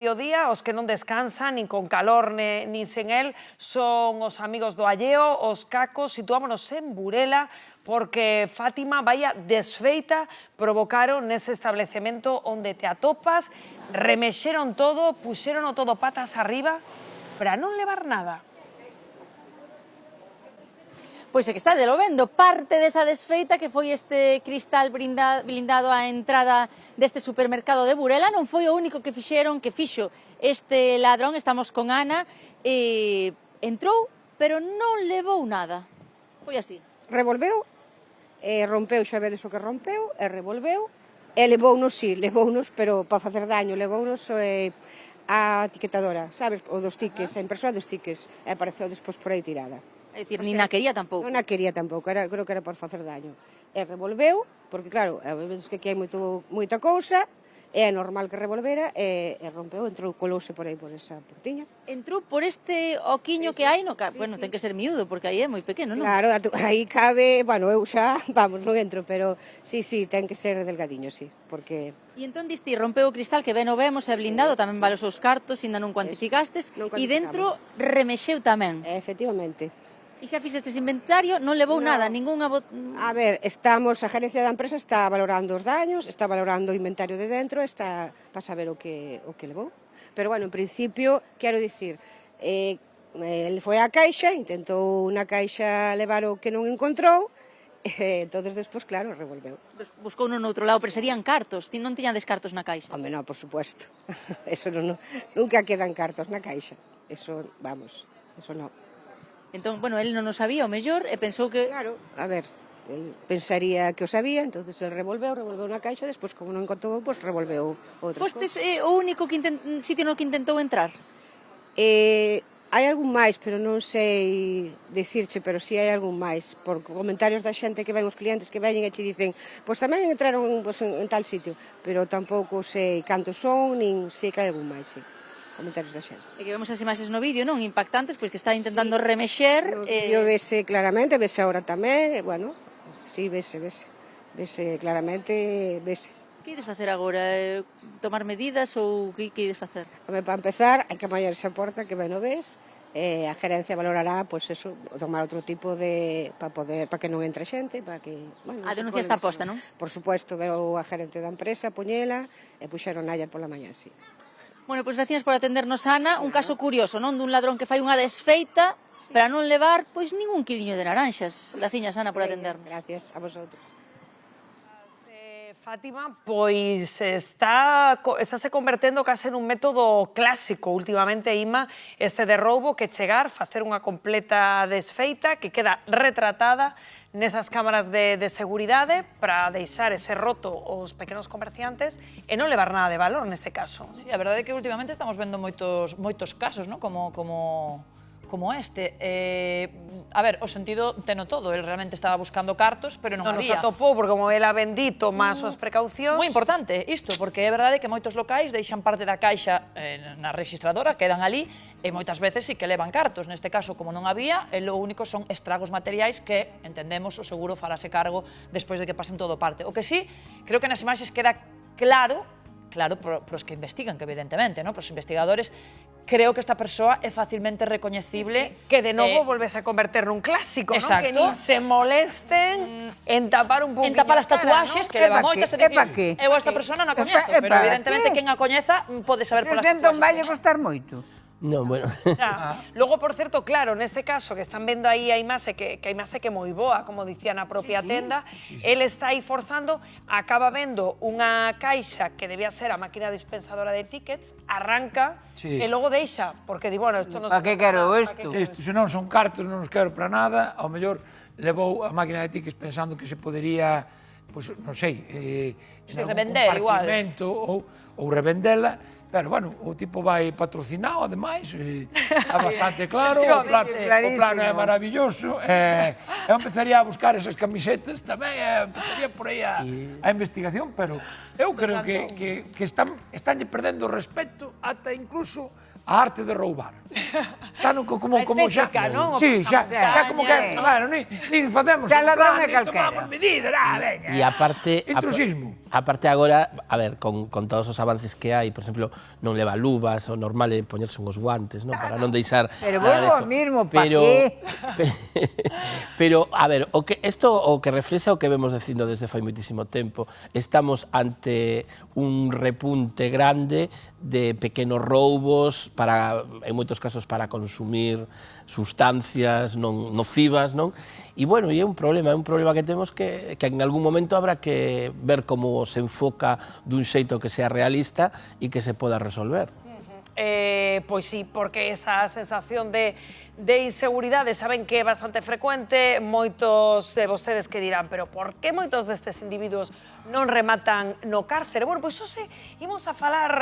O día, os que non descansan, nin con calor, nin sen el, son os amigos do Alleo, os cacos. Situámonos en Burela, porque Fátima, vaya desfeita, provocaron nese establecemento onde te atopas, remexeron todo, puxeron todo patas arriba, para non levar nada. Pois é que está de lo vendo parte desa desfeita que foi este cristal blindado á entrada deste supermercado de Burela. Non foi o único que fixo este ladrón. Estamos con Ana, entrou, pero non levou nada. Foi así. Revolveu, rompeu, xa vedes o que rompeu, e revolveu, e levounos, pero para facer daño, levounos a etiquetadora, sabes, o dos tiques, a impresora dos tiques, e apareceu despois por aí tirada. É dicir, nin a quería tampouco. Non a quería tampouco, creo que era por facer daño. E revolveu, porque claro, a veces que aquí hai moita cousa, é normal que revolvera, e rompeu, entrou, colouse por aí por esa portiña. Entrou por este oquiño que hai no carro. Bueno, ten que ser miúdo, porque aí é moi pequeno, non? Claro, aí cabe, bueno, eu xa, vamos, non entro, pero sí, ten que ser delgadiño, sí, porque... E entón diste, rompeu o cristal, que ben o vemos, é blindado, tamén vale os seus cartos, ainda non cuantificastes, e dentro remexeu tamén. Efectivamente. E xa fixestes inventario, non levou nada, ningunha... A ver, a gerencia da empresa está valorando os daños, está valorando o inventario de dentro, está para saber o que levou. Pero, bueno, en principio, quero dicir, ele foi á caixa, intentou na caixa levar o que non encontrou, entonces despois, claro, revolveu. Buscou no outro lado, pero serían cartos, non tiñades cartos na caixa. Home, non, por supuesto. Eso nunca quedan cartos na caixa. Eso, vamos, eso non. Entón, bueno, ele non o sabía, o mellor, e pensou que... Claro, a ver, el pensaría que o sabía, entonces el revolveu na caixa, despois, como non encontrou, pois revolveu outras cousas. Fostes o único sitio no que intentou entrar? Hai algún máis, pero non sei dicirche, pero si hai algún máis, por comentarios da xente que ven, os clientes que veñen e che dicen, pois tamén entraron en tal sitio, pero tampouco sei cantos son, nin sei que hai algún máis, sí. Comentarios da xente. E que vemos as imaxes no vídeo, non? Impactantes, pois que está intentando remexer. No vídeo vese claramente, vese agora tamén, bueno, sí, vese claramente, vese. Que ides facer agora? Tomar medidas ou que ides facer? Para empezar, hai que amallar esa porta que ben o ves, a gerencia valorará, pois eso, tomar outro tipo de... para que non entre xente, para que... Bueno, a denuncia está posta, non? Por supuesto, veo a gerente da empresa, poñela, e puxeron ayer pola mañá, sí. Bueno, pois gracias por atendernos, Ana. Un caso curioso, non? Dun ladrón que fai unha desfeita para non levar, pois, ningún quiliño de naranxas. Graciñas, Ana, por atendernos. Gracias a vosotros. Fátima, pois estáse convertendo case nun método clásico últimamente, Ima, este de roubo, que chegar, facer unha completa desfeita que queda retratada nesas cámaras de seguridade para deixar ese roto aos pequenos comerciantes e non levar nada de valor neste caso. Sí, a verdade é que últimamente estamos vendo moitos casos, ¿no? como este. A ver, o sentido teno todo, el realmente estaba buscando cartos, pero non había. Non nos atopou, porque como ela bendito, máis as precaucións... Moi importante isto, porque é verdade que moitos locais deixan parte da caixa na registradora, quedan ali, e moitas veces sí que levan cartos. Neste caso, como non había, lo único son estragos materiais que, entendemos, o seguro farase cargo despois de que pasen todo parte. O que sí, creo que nas imaxes queda claro pros que investigan, que evidentemente, ¿no? Pros investigadores, creo que esta persoa é facilmente recoñecible. Sí, que de novo volves a converter nun clásico, ¿no? Exacto. Que nin se molesten en tapar un pouquinho en tapar as a cara, tatuaxes, ¿no? que leva moitas, É pa que? eu a esta persona non a coñezo, pero evidentemente quen a coñeza pode saber polas 60 tatuaxes. vai lle costar moito. Non, bueno. Logo, por certo, claro, neste caso que están vendo aí a imaxe, que a imaxe que é moi boa, como dicía na propia tenda, el está aí forzando, acaba vendo unha caixa que debía ser a máquina dispensadora de tickets, arranca e logo deixa, porque di, bueno, isto non... Pa que quero isto? Isto, se non son cartos, non os quero para nada, ao mellor levou a máquina de tickets pensando que se podería, pois, non sei, en algún compartimento ou revendela, pero, bueno, o tipo vai patrocinado, ademais, é bastante claro, o plano é maravilloso, eu empezaría a buscar esas camisetas tamén, empezaría por aí a investigación, pero eu creo que están perdendo respeto ata incluso a arte de roubar. Está como A xa... estética, non? O Sí, xa pasamontaña. como que... Bueno, nin facemos Xa un ladrón plan, é nin calquera. tomamos medidas, veña. E aparte... Intrusismo. Aparte agora, a ver, con todos os avances que hai, por exemplo, non leva luvas, o normal é poñerse uns guantes, non? Para non deixar Pero nada volvo deso. ao mismo, pa qué? Pero, a ver, o que reflexa o que vemos dicindo desde fai moitísimo tempo. Estamos ante un repunte grande de pequenos roubos para, en moitos casos, para consumir sustancias non nocivas, non? E, bueno, é un problema que temos que en algún momento habrá que ver como se enfoca dun xeito que sea realista e que se poda resolver. Pois sí, porque esa sensación de inseguridade saben que é bastante frecuente, moitos de vostedes que dirán, pero por que moitos destes individuos non rematan no cárcere? Bueno, pois hoxe imos a falar